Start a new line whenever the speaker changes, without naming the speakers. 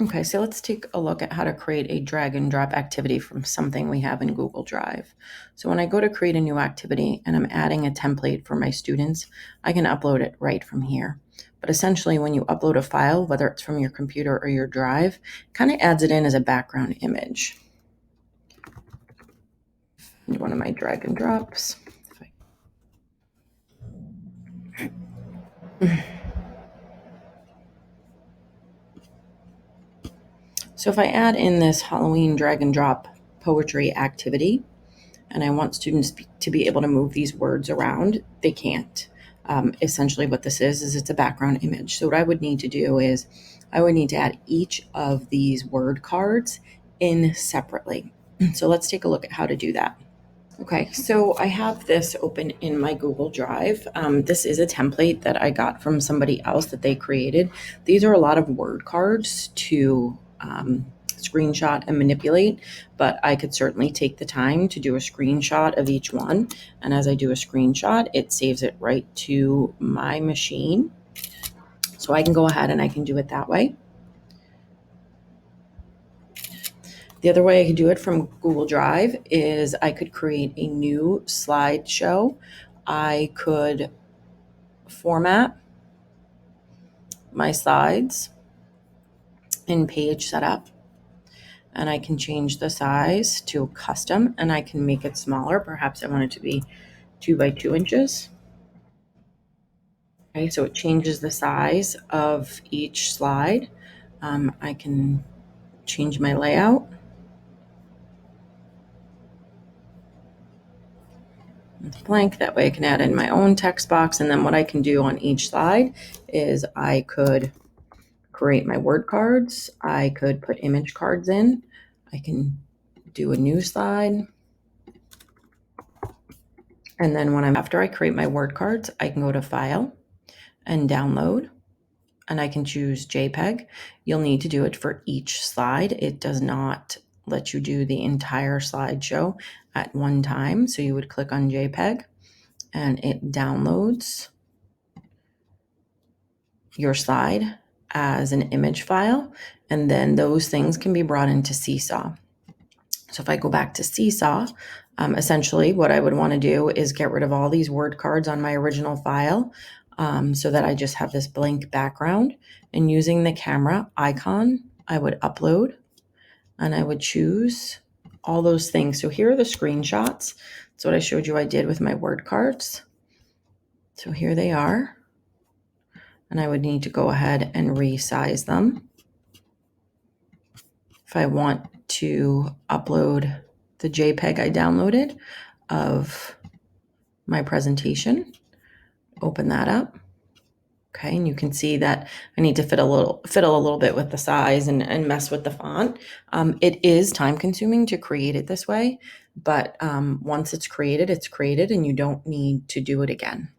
Okay, so let's take a look at how to create a drag and drop activity from something we have in Google Drive. So when I go to create a new activity and I'm adding a template for my students, I can upload it right from here. But essentially when you upload a file, whether it's from your computer or your drive, it kind of adds it in as a background image. One of my drag and drops. So if I add in this Halloween drag and drop poetry activity, and I want students to be able to move these words around, they can't. Essentially what this is it's a background image. So what I would need to do is I would need to add each of these word cards in separately. So let's take a look at how to do that. Okay, so I have this open in my Google Drive. This is a template that I got from somebody else that they created. These are a lot of word cards to screenshot and manipulate, but I could certainly take the time to do a screenshot of each one. And as I do a screenshot, it saves it right to my machine. So I can go ahead and I can do it that way. The other way I could do it from Google Drive is I could create a new slideshow. I could format my slides in page setup, and I can change the size to custom, and I can make it smaller. Perhaps I want it to be 2 by 2 inches. Okay, so it changes the size of each slide. I can change my layout. It's blank. That way I can add in my own text box. And then what I can do on each slide is I could create my word cards. I could put image cards in. I can do a new slide. And then after I create my word cards, I can go to File and Download, and I can choose JPEG. You'll need to do it for each slide. It does not let you do the entire slideshow at one time. So you would click on JPEG and it downloads your slide as an image file. And then those things can be brought into SeeSaw. So if I go back to SeeSaw, essentially what I would want to do is get rid of all these word cards on my original file, so that I just have this blank background. And using the camera icon, I would upload and I would choose all those things. So here are the screenshots. That's what I showed you I did with my word cards. So here they are. And I would need to go ahead and resize them. If I want to upload the JPEG I downloaded of my presentation, open that up. Okay, and you can see that I need to fiddle a little bit with the size and mess with the font. It is time consuming to create it this way, but once it's created, and you don't need to do it again.